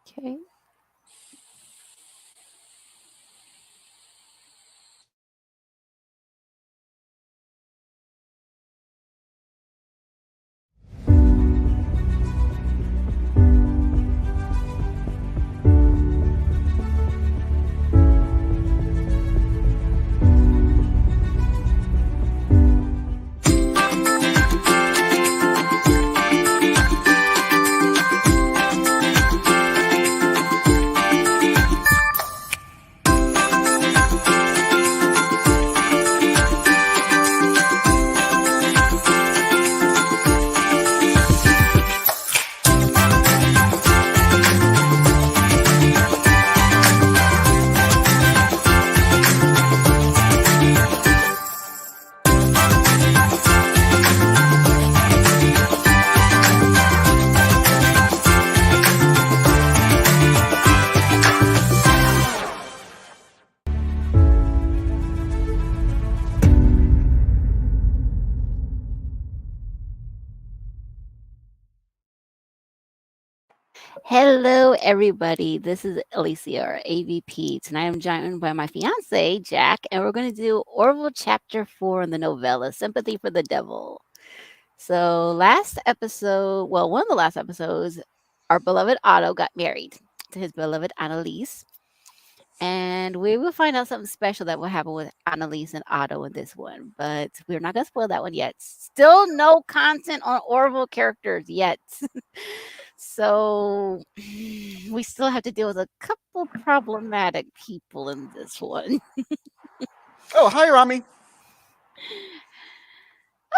Okay. Hello, everybody. This is Alicia, or AVP. Tonight I'm joined by my fiance, Jack, and we're going to do Orville Chapter 4 in the novella, Sympathy for the Devil. So, last episode, well, one of the last episodes, our beloved Otto got married to his beloved Annalise. And we will find out something special that will happen with Annalise and Otto in this one. But we're not going to spoil that one yet. Still no content on Orville characters yet. So we still have to deal with a couple problematic people in this one. Oh, hi, Rami.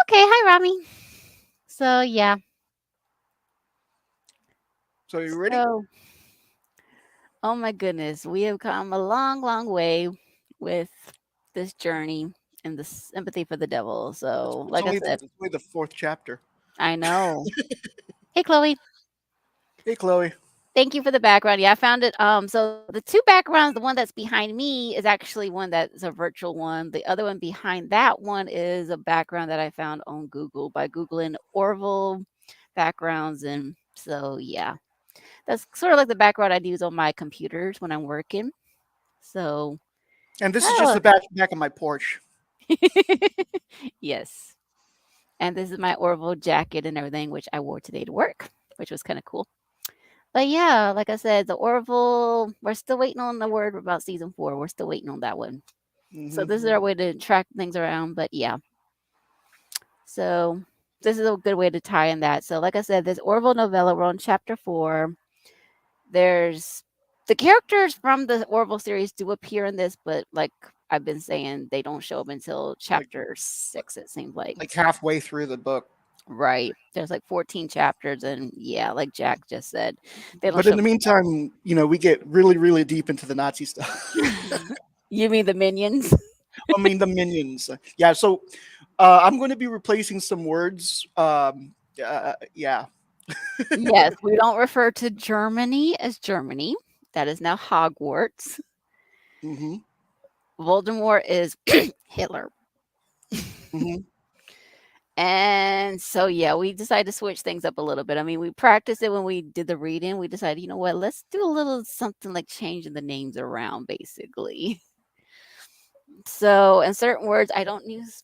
Okay, hi Rami. So yeah. So you ready? So oh my goodness, we have come a long, long way with this journey and the sympathy for the devil. So like I said, It's only the fourth chapter. I know. Hey Chloe. Hey, Chloe. Thank you for the background. Yeah, I found it. So the two backgrounds, the one that's behind me is actually one that's a virtual one. The other one behind that one is a background that I found on Google by Googling Orville backgrounds. And so, yeah, that's sort of like the background I'd use on my computers when I'm working. So, And this is just oh, the back of my porch. yes. And this is my Orville jacket and everything, which I wore today to work, which was kind of cool. But yeah, like I said, the Orville, we're still waiting on the word about season 4. We're still waiting on that one. So Hmm this is our way to track things around. But yeah, so this is a good way to tie in that. So like I said, this Orville novella, we're on chapter 4. There's the characters from the Orville series do appear in this, but like I've been saying, they don't show up until Like, chapter 6, it seems like. like halfway through the book. Right. There's like 14 chapters, and yeah, like Jack just said, they don't But in show the up. meantime, we get really, really deep into the Nazi stuff. You mean the minions? I mean, the minions. Yeah. So I'm going to be replacing some words. Yeah. Yes, we don't refer to Germany as Germany. That is now Hogwarts. hmm Voldemort is Hitler. hmm And so, yeah, we decided to switch things up a little bit. I mean, we practiced it when we did the reading. We decided, you know what, let's do a little something like changing the names around, basically. So, in certain words, I don't use.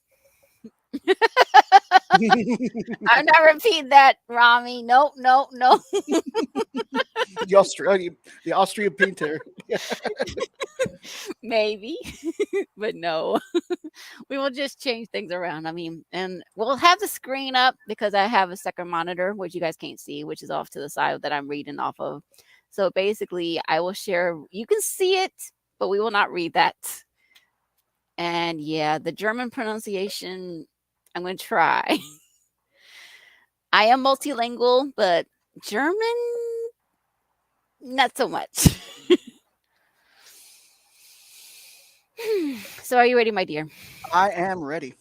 I'm not repeating that, Rami. Nope, nope, nope. the Austria painter. Maybe, but no. We will just change things around. I mean, and we'll have the screen up because I have a second monitor, which you guys can't see, which is off to the side that I'm reading off of. So basically, I will share, you can see it, but we will not read that. And yeah, the German pronunciation, I'm going to try. I am multilingual, but German, not so much. So, are you ready, my dear? I am ready.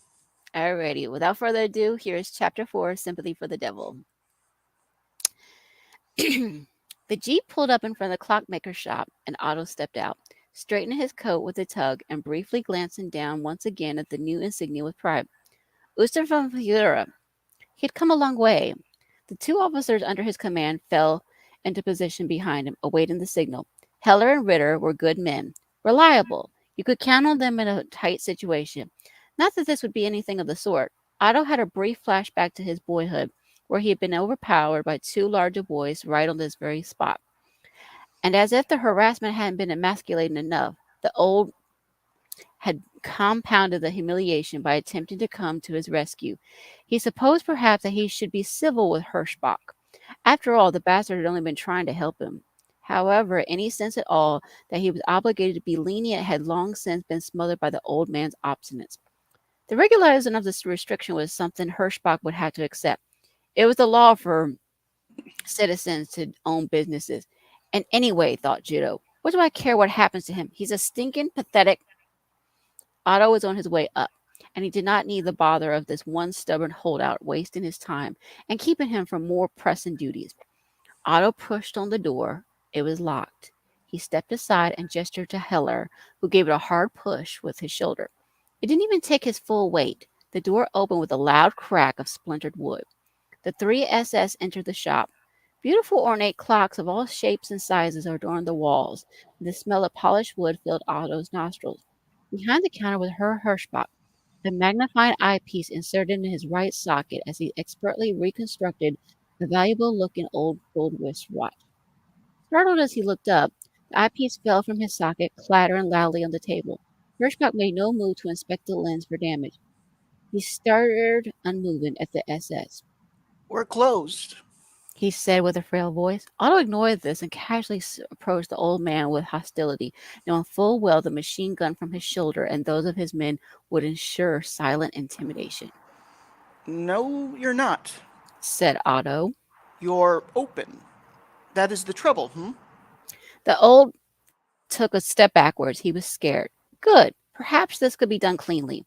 Alrighty. Without further ado, here's chapter 4, Sympathy for the Devil. The Jeep pulled up in front of the clockmaker's shop, and Otto stepped out, straightening his coat with a tug and briefly glancing down once again at the new insignia with pride. Uster von Fura. He had come a long way. The two officers under his command fell into position behind him, awaiting the signal. Heller and Ritter were good men, reliable. You could count on them in a tight situation. Not that this would be anything of the sort. Otto had a brief flashback to his boyhood, where he had been overpowered by two larger boys right on this very spot. And as if the harassment hadn't been emasculating enough, the old had compounded the humiliation by attempting to come to his rescue. He supposed perhaps that he should be civil with Hirschbach. After all, the bastard had only been trying to help him. However, any sense at all that he was obligated to be lenient had long since been smothered by the old man's obstinance. The regularizing of this restriction was something Hirschbach would have to accept. It was the law for citizens to own businesses. And anyway, thought Judo, what do I care what happens to him? He's a stinking, pathetic. Otto was on his way up, and he did not need the bother of this one stubborn holdout wasting his time and keeping him from more pressing duties. Otto pushed on the door. It was locked. He stepped aside and gestured to Heller, who gave it a hard push with his shoulder. It didn't even take his full weight. The door opened with a loud crack of splintered wood. The three SS entered the shop. Beautiful ornate clocks of all shapes and sizes adorned the walls, and the smell of polished wood filled Otto's nostrils. Behind the counter was Herr Hirschbach, the magnifying eyepiece inserted in his right socket as he expertly reconstructed a valuable-looking old gold watch. Startled as he looked up, the eyepiece fell from his socket, clattering loudly on the table. Hirschbach made no move to inspect the lens for damage. He stared unmoving at the SS. We're closed. He said with a frail voice. Otto ignored this and casually approached the old man with hostility, knowing full well the machine gun from his shoulder and those of his men would ensure silent intimidation. No, you're not. Said Otto. You're open. That is the trouble, hmm? The old took a step backwards. He was scared. Good. Perhaps this could be done cleanly.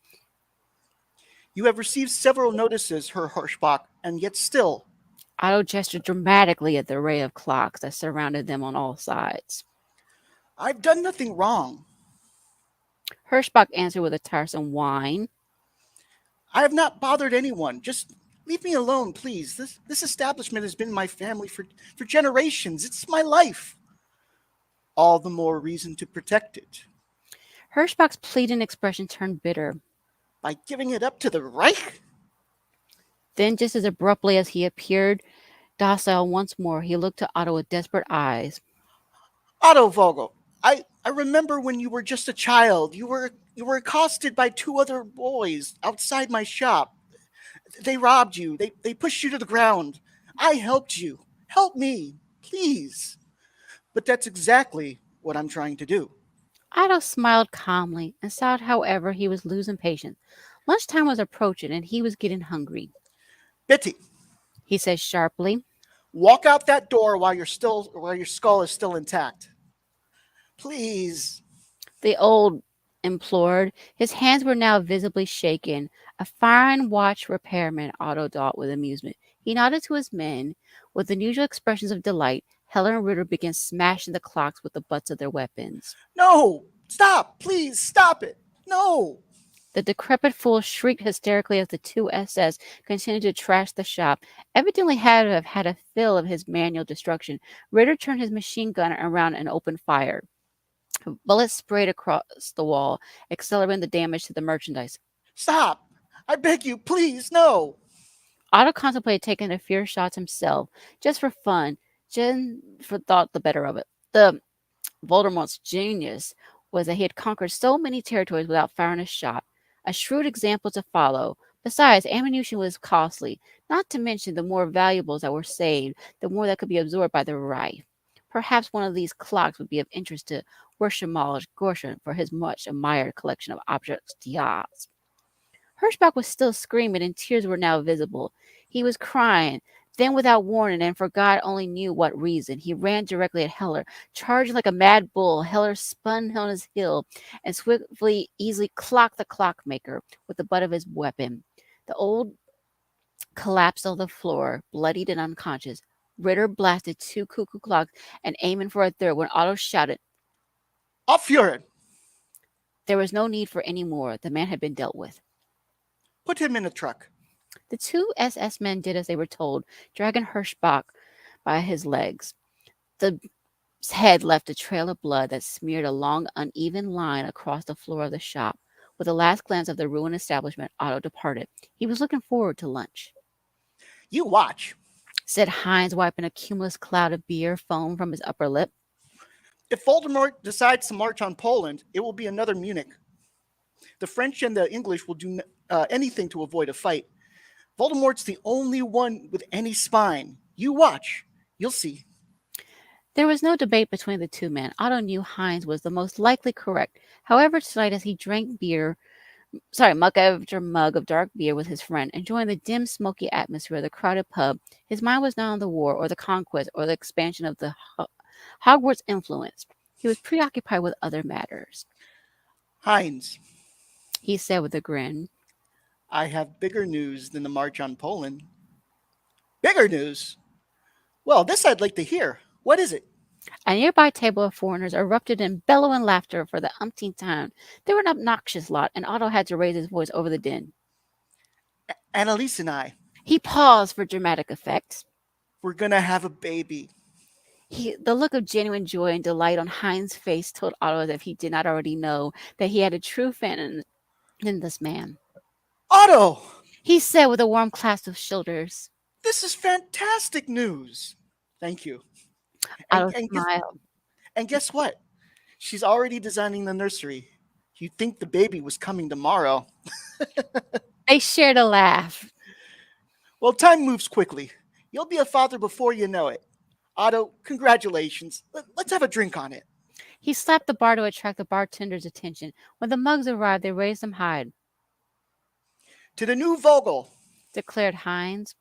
You have received several notices, Herr Hirschbach, and yet still. Otto gestured dramatically at the array of clocks that surrounded them on all sides. I've done nothing wrong. Hirschbach answered with a tiresome whine. I have not bothered anyone. Just leave me alone, please. This establishment has been my family for generations. It's my life. All the more reason to protect it. Hirschbach's pleading expression turned bitter. By giving it up to the Reich? Then, just as abruptly as he appeared docile once more, he looked to Otto with desperate eyes. Otto Vogel, I remember when you were just a child. You were accosted by two other boys outside my shop. They robbed you. They pushed you to the ground. I helped you. Help me, please. But that's exactly what I'm trying to do. Otto smiled calmly and saw, however, he was losing patience. Lunchtime was approaching, and he was getting hungry. Betty, He said sharply. walk out that door while your skull is still intact. Please. The old implored. His hands were now visibly shaken. A fine watch repairman, Otto thought with amusement. He nodded to his men. With unusual expressions of delight, Heller and Ritter began smashing the clocks with the butts of their weapons. No. Stop. Please stop it. No. The decrepit fool shrieked hysterically as the two SS continued to trash the shop, evidently had to have had a fill of his manual destruction. Ritter turned his machine gun around and opened fire. Bullets sprayed across the wall, accelerating the damage to the merchandise. Stop. I beg you, please, no. Otto contemplated taking a few shots himself, just for fun, just for thought the better of it. The Voldemort's genius was that he had conquered so many territories without firing a shot, a shrewd example to follow. Besides, ammunition was costly, not to mention the more valuables that were saved, the more that could be absorbed by the Reich. Perhaps one of these clocks would be of interest to Worshamash Gorshin for his much admired collection of objets d'art. Hirschbach was still screaming, and tears were now visible. He was crying. Then, without warning, and for God only knew what reason, he ran directly at Heller. Charging like a mad bull, Heller spun on his heel and swiftly, easily clocked the clockmaker with the butt of his weapon. The old collapsed on the floor, bloodied and unconscious. Ritter blasted two cuckoo clocks and aiming for a third when Otto shouted. Aufführen. There was no need for any more. The man had been dealt with. Put him in a truck. The two SS men did as they were told, dragging Hirschbach by his legs. The head left a trail of blood that smeared a long, uneven line across the floor of the shop. With a last glance of the ruined establishment, Otto departed. He was looking forward to lunch. You watch. Said Heinz, wiping a cumulus cloud of beer foam from his upper lip. If Voldemort decides to march on Poland, it will be another Munich. The French and the English will do anything to avoid a fight. Voldemort's the only one with any spine. You watch. You'll see. There was no debate between the two men. Otto knew Heinz was the most likely correct. However, tonight as he drank mug after mug of dark beer with his friend, enjoying the dim, smoky atmosphere of the crowded pub, his mind was not on the war or the conquest or the expansion of the Hogwarts influence. He was preoccupied with other matters. Heinz, He said with a grin. I have bigger news than the march on Poland. Bigger news? Well, this I'd like to hear. What is it? A nearby table of foreigners erupted in bellowing laughter for the umpteenth time. They were an obnoxious lot, and Otto had to raise his voice over the din. Annalise and I, He paused for dramatic effect. we're gonna have a baby. The look of genuine joy and delight on Heinz's face told Otto as if he did not already know that he had a true fan in this man. Otto! He said with a warm clasp of shoulders. This is fantastic news. Thank you. And, Otto and, guess, smiled. and guess what? She's already designing the nursery. You'd think the baby was coming tomorrow. They shared a laugh. Well, time moves quickly. You'll be a father before you know it. Otto, congratulations. Let's have a drink on it. He slapped the bar to attract the bartender's attention. When the mugs arrived, they raised them high, To the new Vogel, declared Heinz.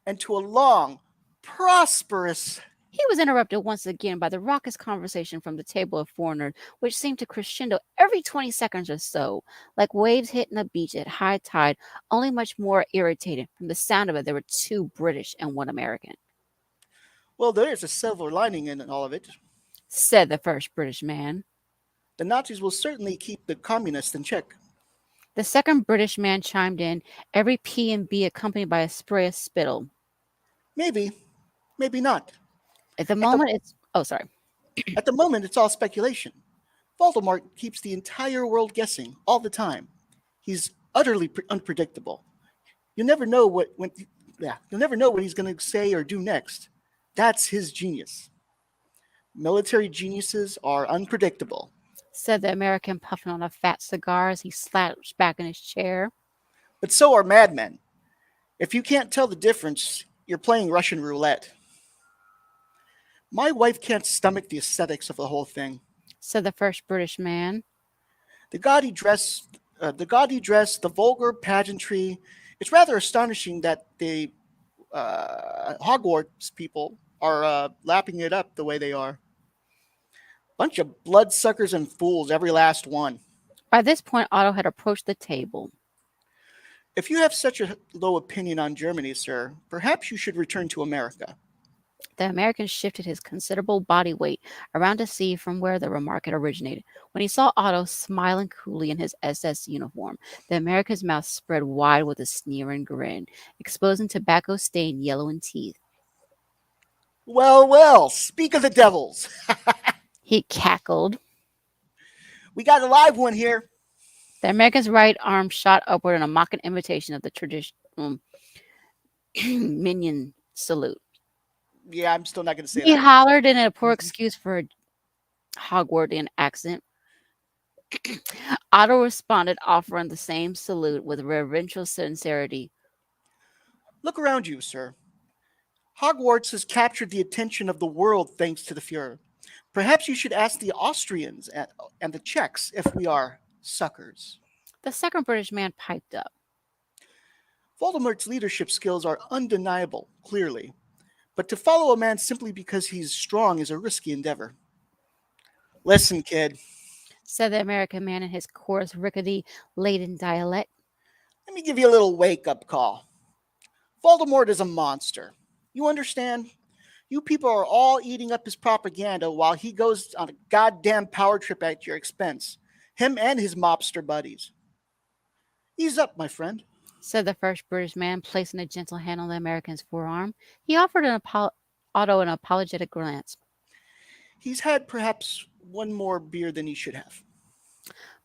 and to a long, prosperous. He was interrupted once again by the raucous conversation from the table of foreigners, which seemed to crescendo every 20 seconds or so, like waves hitting a beach at high tide, only much more irritated. From the sound of it, there were two British and one American, Well, there's a silver lining in all of it. said the first British man. The Nazis will certainly keep the communists in check. The second British man chimed in, every P and B accompanied by a spray of spittle. Maybe, maybe not. At the At the, moment, it's. Oh, sorry. at the moment, it's all speculation. Voldemort keeps the entire world guessing all the time. He's utterly unpredictable. You never know you'll never know what he's going to say or do next. That's his genius. Military geniuses are unpredictable. Said the American, puffing on a fat cigar as he slouched back in his chair. But so are madmen. If you can't tell the difference, you're playing Russian roulette. My wife can't stomach the aesthetics of the whole thing. Said the first British man. The gaudy dress, the vulgar pageantry. It's rather astonishing that the Hogwarts people are lapping it up the way they are. Bunch of bloodsuckers and fools, every last one. By this point, Otto had approached the table. If you have such a low opinion on Germany, sir, perhaps you should return to America. The American shifted his considerable body weight around to see from where the remark had originated. When he saw Otto smiling coolly in his SS uniform, the American's mouth spread wide with a sneering grin, exposing tobacco-stained yellow teeth. Well, well, speak of the devils. He cackled. We got a live one here. The American's right arm shot upward in a mocking imitation of the traditional minion salute. Yeah, I'm still not going to say He that. hollered in a poor excuse for a Hogwartian accent. Otto responded, offering the same salute with reverential sincerity. Look around you, sir. Hogwarts has captured the attention of the world thanks to the Fuhrer. Perhaps you should ask the Austrians and the Czechs if we are suckers. The second British man piped up. Voldemort's leadership skills are undeniable, clearly. But to follow a man simply because he's strong is a risky endeavor. Listen, kid, Said the American man in his coarse, rickety, laden dialect. let me give you a little wake up call. Voldemort is a monster. You understand? You people are all eating up his propaganda while he goes on a goddamn power trip at your expense. Him and his mobster buddies. Ease up, my friend. Said the first British man, placing a gentle hand on the American's forearm. He offered Otto an apologetic glance. He's had perhaps one more beer than he should have.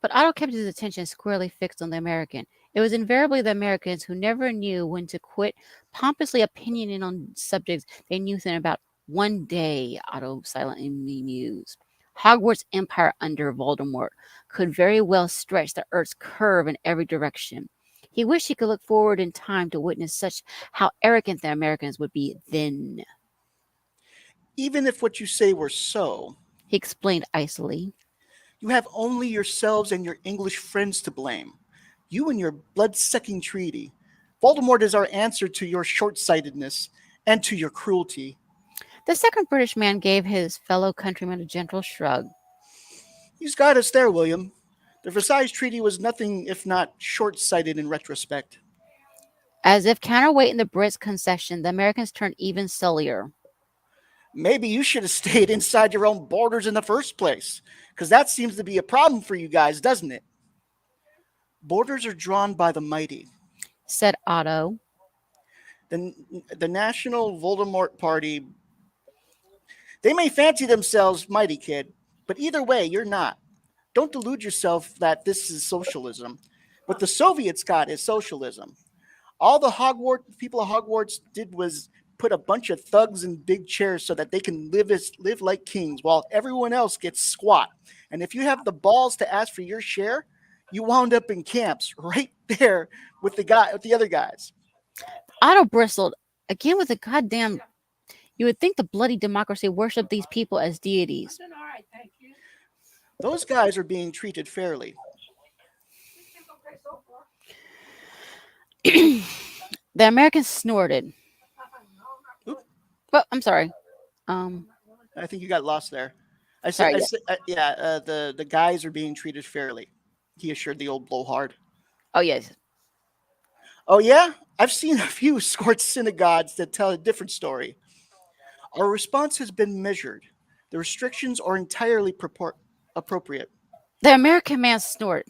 But Otto kept his attention squarely fixed on the American. It was invariably the Americans who never knew when to quit pompously opinioning on subjects they knew nothing about. One day, Otto silently mused, Hogwarts' empire under Voldemort could very well stretch the Earth's curve in every direction. He wished he could look forward in time to witness such how arrogant the Americans would be then. Even if what you say were so, He explained icily. you have only yourselves and your English friends to blame. You and your blood sucking treaty. Voldemort is our answer to your short sightedness and to your cruelty. The second British man gave his fellow countryman a gentle shrug. He's got us there, William. The Versailles Treaty was nothing if not short sighted in retrospect. As if counterweighting the Brits' concession, the Americans turned even sullier. Maybe you should have stayed inside your own borders in the first place, because that seems to be a problem for you guys, doesn't it? Borders are drawn by the mighty. Said Otto. The, the National Voldemort Party, they may fancy themselves mighty, kid, but either way, you're not. Don't delude yourself that this is socialism. What the Soviets got is socialism. All the Hogwarts people of Hogwarts did was put a bunch of thugs in big chairs so that they can live like kings while everyone else gets squat. And if you have the balls to ask for your share, you wound up in camps right there with the other guys. Otto bristled. Again with the goddamn. You would think the bloody democracy worshipped these people as deities. Those guys are being treated fairly. The Americans snorted. Oop, Well, I'm sorry. Um, I think you got lost there. sorry. Yeah. Yeah. The guys are being treated fairly. He assured the old blowhard. Oh yes. Oh yeah, I've seen a few escort synagogues that tell a different story. Our response has been measured. The restrictions are entirely appropriate. The American man snorted.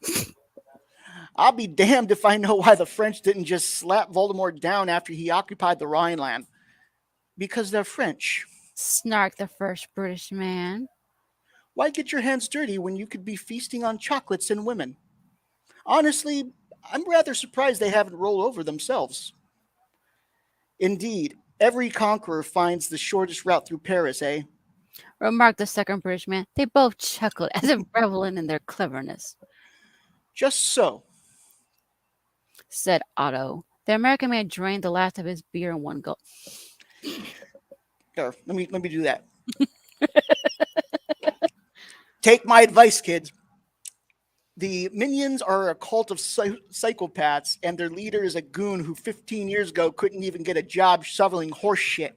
I'll be damned if I know why the French didn't just slap Voldemort down after he occupied the Rhineland. Because they're French. Snarked the first British man. Why get your hands dirty when you could be feasting on chocolates and women? Honestly, I'm rather surprised they haven't rolled over themselves. Indeed, every conqueror finds the shortest route through Paris, eh? Remarked the second British man. They both chuckled as if reveling in their cleverness. Just so. Said Otto. The American man drained the last of his beer in one gulp. Here, let me do that. Take my advice, kids. The minions are a cult of psychopaths, and their leader is a goon who 15 years ago couldn't even get a job shoveling horse shit.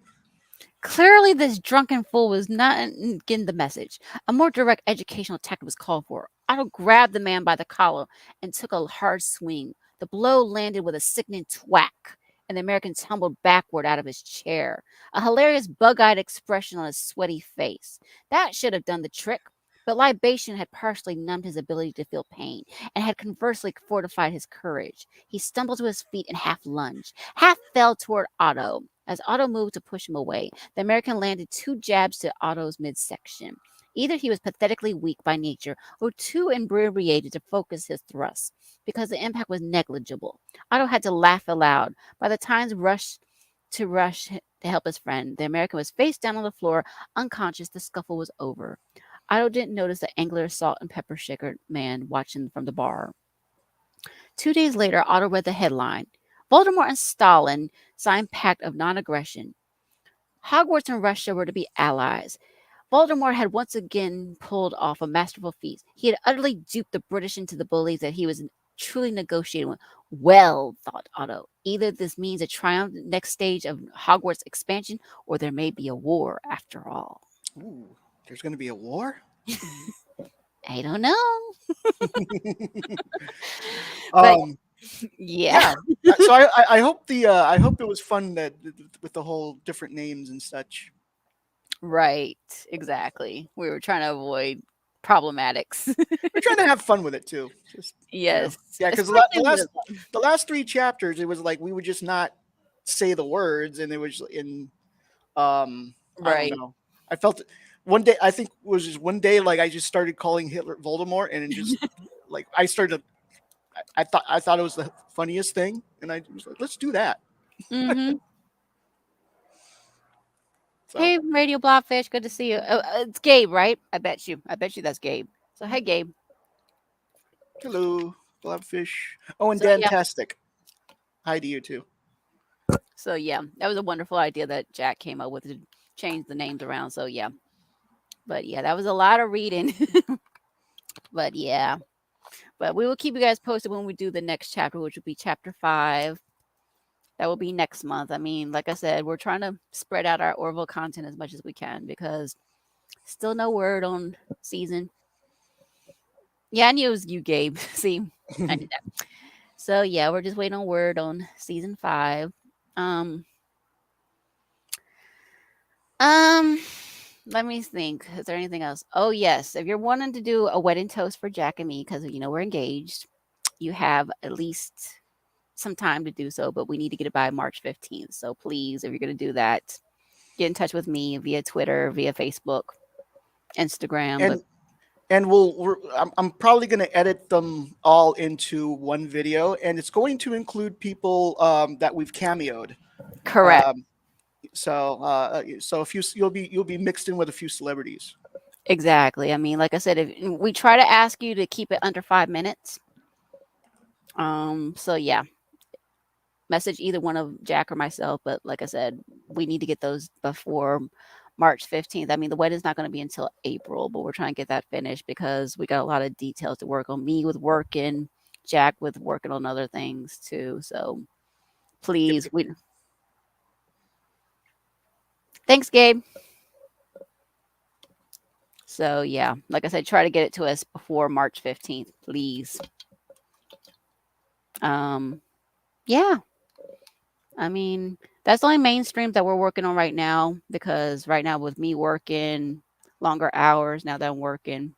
Clearly, this drunken fool was not getting the message. A more direct educational tactic was called for. Otto grabbed the man by the collar and took a hard swing. The blow landed with a sickening thwack, and the American tumbled backward out of his chair, a hilarious bug-eyed expression on his sweaty face. That should have done the trick. But libation had partially numbed his ability to feel pain, and had conversely fortified his courage. He stumbled to his feet and half lunged, half fell toward Otto. As Otto moved to push him away, the American landed two jabs to Otto's midsection. Either he was pathetically weak by nature or too inebriated to focus his thrusts, because the impact was negligible. Otto had to laugh aloud. By the time rush to help his friend, the American was face down on the floor, unconscious. The scuffle was over. Otto didn't notice the angular salt and pepper shaker man watching from the bar. 2 days later, Otto read the headline Voldemort and Stalin signed pact of non aggression. Hogwarts and Russia were to be allies. Voldemort had once again pulled off a masterful feat. He had utterly duped the British into the belief that he was truly negotiating with. Well, thought Otto, either this means a triumph next stage of Hogwarts expansion, or there may be a war after all. Ooh, there's going to be a war? I don't know. But Um, yeah, so I hope I hope it was fun that with the whole different names and such. right. Exactly. We were trying to avoid problematics. We're trying to have fun with it too. Just Yes. yeah, because Especially with the last three chapters, it was like we would just not say the words, and it was in I don't right. know. I felt one day I think it was just one day like I just started calling Hitler Voldemort, and then just like I started. I thought it was the funniest thing, and I was like, let's do that. Hmm. So Hey, Radio Blobfish, good to see you. It's Gabe, right? I bet you. I bet you that's Gabe. So hey, Gabe. hello, Blobfish. Oh, and So yeah. Dantastic. Hi to you too. So yeah, that was a wonderful idea that Jack came up with to change the names around. So yeah, but yeah, that was a lot of reading. But yeah, but we will keep you guys posted when we do the next chapter, which will be chapter 5. That will be next month. I mean, like I said, we're trying to spread out our Orville content as much as we can because still no word on season. Yeah, I knew it was you, Gabe. See, I knew that. So yeah, we're just waiting on word on season 5. Um, um, let me think. Is there anything else? Oh yes, if you're wanting to do a wedding toast for Jack and me, because we're engaged, you have at least some time to do so, but we need to get it by March 15th. So please, if you're going to do that, get in touch with me via Twitter, via Facebook, Instagram. But And I'm probably going to edit them all into one video, and it's going to include people that we've cameoed. correct, Um, so a few you'll be mixed in with a few celebrities. exactly. I mean, like I said, if we try to ask you to keep it under 5 minutes. So yeah, message either one of Jack or myself. But like I said, we need to get those before March 15th. I mean, the wedding's not going to be until April, but we're trying to get that finished because we got a lot of details to work on. Me with working, Jack with working on other things too. So Yep, please, yep. we thanks, Gabe. So yeah, like I said, try to get it to us before March 15th, please. Um, yeah, I mean, that's the only mainstream that we're working on right now because right now with me working longer hours now that I'm working,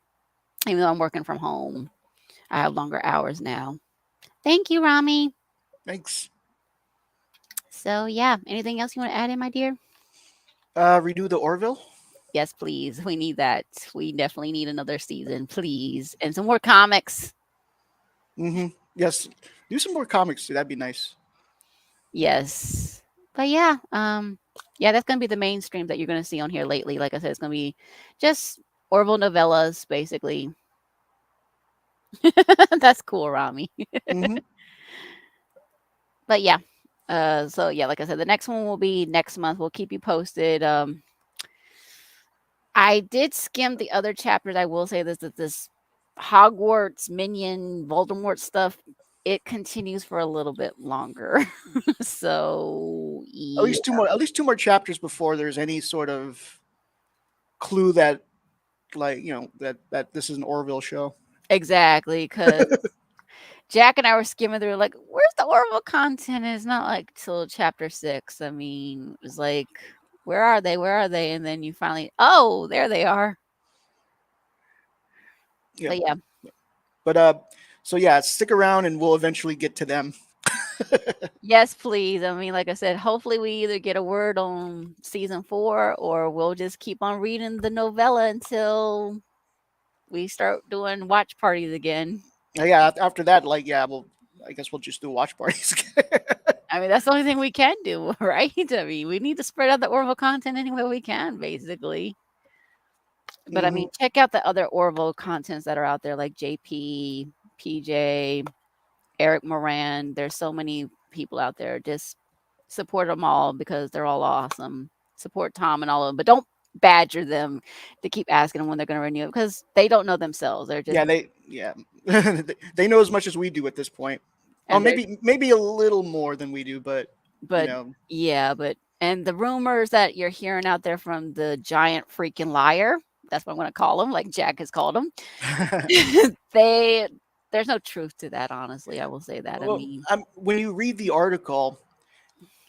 even though I'm working from home, I have longer hours now. Thank you, Rami. Thanks. So yeah, anything else you want to add in, my dear? Redo the Orville. Yes, please. We need that. We definitely need another season, please, and some more comics. Mm-hmm. Yes, do some more comics too. That'd be nice. Yes. But yeah, yeah, that's gonna be the mainstream that you're gonna see on here lately. Like I said, it's gonna be just Orville novellas, basically. That's cool, Rami. Mm-hmm. But yeah. So yeah, like I said, the next one will be next month. We'll keep you posted. I did skim the other chapters. I will say this that this Hogwarts minion Voldemort stuff, it continues for a little bit longer. So At yeah, least two more. At least two more chapters before there's any sort of clue that, like, that this is an Orville show. exactly. Because Jack and I were skimming through, like, where's the Orville content? And it's not like till chapter 6. I mean, it was like, where are they? Where are they? And then you finally, oh, there they are. Yeah. But yeah, But so yeah, stick around and we'll eventually get to them. yes, please. I mean, like I said, hopefully we either get a word on season 4 or we'll just keep on reading the novella until we start doing watch parties again. Yeah. After that, like, yeah, I guess we'll just do watch parties. I mean, that's the only thing we can do, right? I mean, we need to spread out the Orville content any way we can, basically. But I Hmm. mean, check out the other Orville contents that are out there, like JP, PJ, Eric Moran. There's so many people out there. Just support them all because they're all awesome. Support Tom and all of them, but don't badger them to keep asking them when they're going to renew it because they don't know themselves. They're just Yeah, they know as much as we do at this point. Oh, and they're maybe a little more than we do, but you but know, yeah, but and the rumors that you're hearing out there from the giant freaking liar. That's what I'm going to call him, like Jack has called him. they there's no truth to that, honestly. I will say that. I well, mean, when you read the article,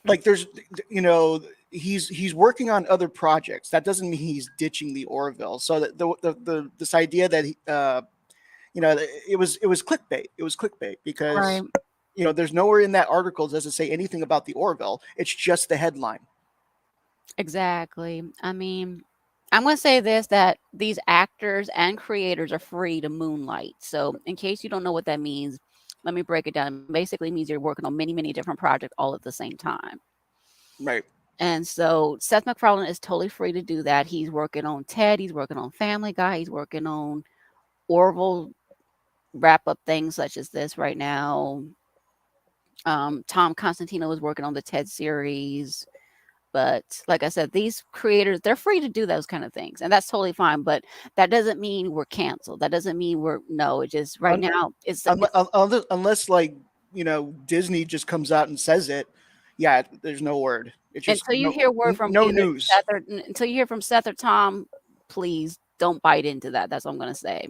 like there's, you know, he's working on other projects. That doesn't mean he's ditching the Orville. So the this idea that it was clickbait. It was clickbait right. because there's nowhere in that article does it say anything about the Orville. It's just the headline. Exactly. I mean, I'm going to say this, that these actors and creators are free to moonlight. So, in case you don't know what that means, let me break it down. It basically means you're working on many, many different projects all at the same time. Right. And so Seth MacFarlane is totally free to do that. He's working on Ted, he's working on Family Guy, he's working on Orville wrap up things such as this right now. Tom Constantino is working on the Ted series. But like I said, these creators, they're free to do those kind of things. And that's totally fine. But that doesn't mean we're canceled. That doesn't mean we're no, it just right Un- now it's unless like Disney just comes out and says it. Yeah, there's no word. It's just until you hear word from no either news. Seth or until you hear from Seth or Tom, please don't bite into that. That's what I'm gonna say.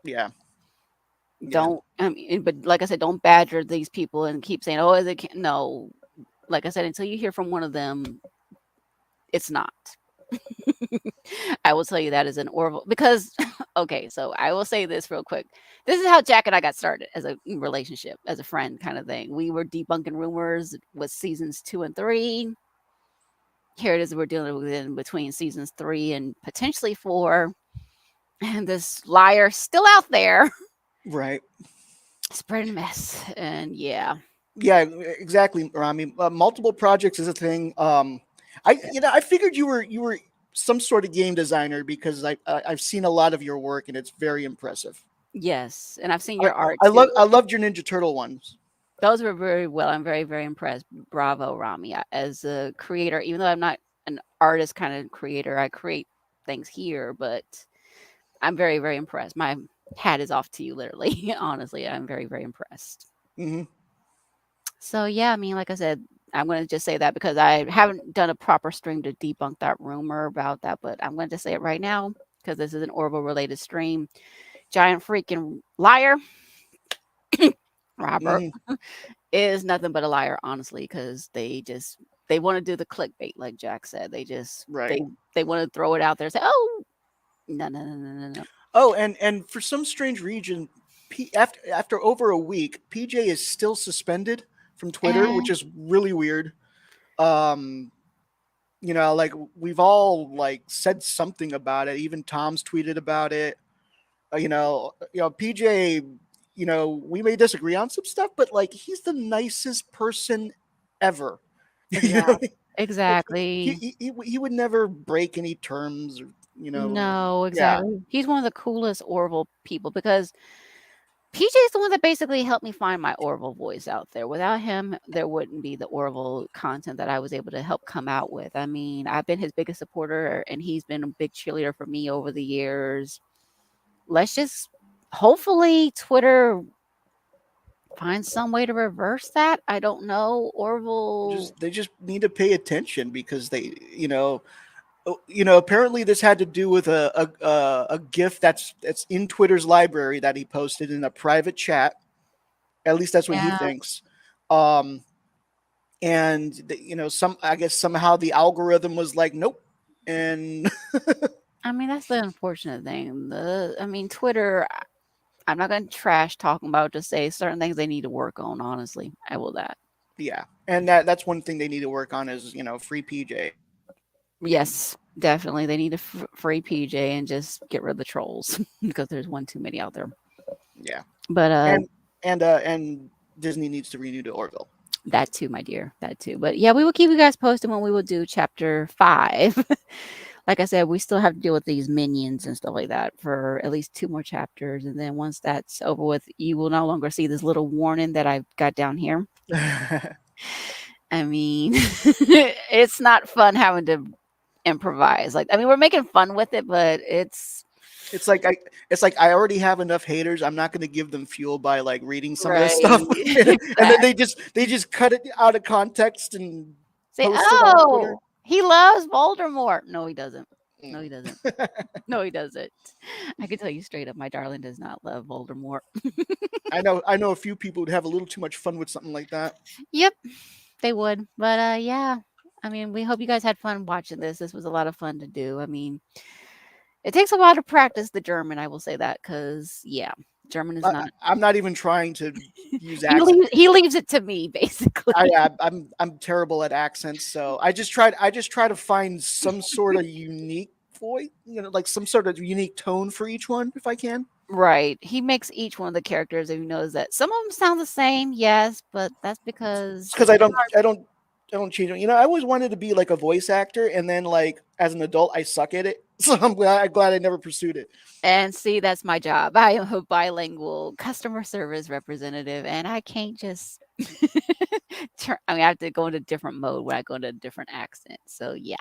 Yeah, yeah. Don't I mean, but like I said, don't badger these people and keep saying, "Oh, is it?" No, like I said, until you hear from one of them, it's not. I will tell you that as an Orville because okay, so I will say this real quick. This is how Jack and I got started as a relationship, as a friend kind of thing. We were debunking rumors with seasons 2 and 3. Here it is, we're dealing with in between seasons 3 and potentially 4. And this liar still out there Right. spreading a mess. And yeah. Yeah, exactly, Rami. Multiple projects is a thing. I figured you were some sort of game designer because I've seen a lot of your work and it's very impressive. Yes. And I've seen I your art I too. loved your Ninja Turtle ones. Those were very well. I'm very, very impressed. Bravo, Rami. As a creator, even though I'm not an artist kind of creator, I create things here, but I'm very, very impressed. My hat is off to you, literally. Honestly, I'm very, very impressed. Hmm. So, yeah, I mean, like I said, I'm going to just say that because I haven't done a proper stream to debunk that rumor about that, but I'm going to just say it right now because this is an Orville related stream. Giant freaking liar, Robert. Hmm. Is nothing but a liar, honestly, because they want to do the clickbait, like Jack said. Right. They want to throw it out there and say, "Oh, no, no, no, no, no, no." Oh, and for some strange reason, after over a week, PJ is still suspended from Twitter, which And is really weird. Um, like we've all like said something about it. Even Tom's tweeted about it. PJ. We may disagree on some stuff, but like he's the nicest person ever. you know, exactly, like exactly. he would never break any terms or No, yeah, exactly. He's one of the coolest Orville people because PJ's the one that basically helped me find my Orville voice out there. Without him, there wouldn't be the Orville content that I was able to help come out with. I mean, I've been his biggest supporter and he's been a big cheerleader for me over the years. Let's just hopefully Twitter find some way to reverse that. I don't know. Orville. just they just need to pay attention because apparently this had to do with a GIF that's in Twitter's library that he posted in a private chat. At least that's what he Yeah. thinks. Um, and some I guess somehow the algorithm was like, nope, and I mean, that's the unfortunate thing. I mean, Twitter, I'm not going to trash talking about, just say certain things they need to work on, honestly. I will that. yeah, and that's one thing they need to work on is free PJ. Yes, definitely. They need to free PJ and just get rid of the trolls because there's one too many out there. Yeah, But and Disney needs to renew to Orville. that too, my dear, that too. But yeah, we will keep you guys posted when we will do chapter 5. Like I said, we still have to deal with these minions and stuff like that for at least 2 more chapters, and then once that's over with, you will no longer see this little warning that I've got down here. I mean, it's not fun having to improvise. Like, I mean, we're making fun with it, but it's It's like I already have enough haters. I'm not going to give them fuel by like reading some of this right. stuff, and then Exactly. they just cut it out of context and Say, post it on Twitter. oh, he loves Voldemort. No, he doesn't. No, Mm. he doesn't. No, he doesn't. I can tell you straight up, my darling does not love Voldemort. I know a few people would have a little too much fun with something like that. Yep, they would. But yeah. I mean, we hope you guys had fun watching this. This was a lot of fun to do. I mean, it takes a while to practice the German, I will say that, because yeah, German is not. I'm not even trying to use accent. He leaves it to me, basically. I'm terrible at accents, so I just try to find some sort of unique voice, like some sort of unique tone for each one, if I can. Right. He makes each one of the characters, if you notice that some of them sound the same, yes, but that's It's because because I don't change it. I always wanted to be like a voice actor, and then like as an adult, I suck at it. So I'm glad I never pursued it. and see, that's my job. I am a bilingual customer service representative, and I can't just I have to go into different mode when I go into a different accent. So yeah.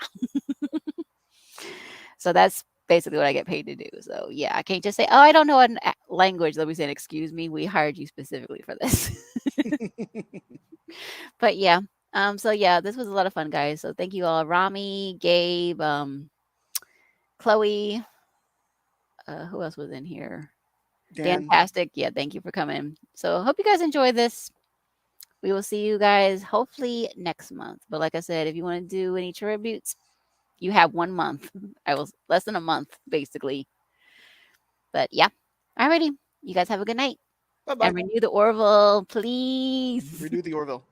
So that's basically what I get paid to do. So yeah, I can't just say, "Oh, I don't know an language." They'll be saying, "Excuse me, we hired you specifically for this." But yeah. So yeah, this was a lot of fun, guys. So thank you all. Rami, Gabe, Chloe, who else was in here? Dan, Fantastic. Yeah, thank you for coming. So hope you guys enjoy this. We will see you guys hopefully next month. But like I said, if you want to do any tributes, you have 1 month. I was less than a month, basically. But yeah. Alrighty. You guys have a good night. bye And bye. renew the Orville, please. Redo the Orville.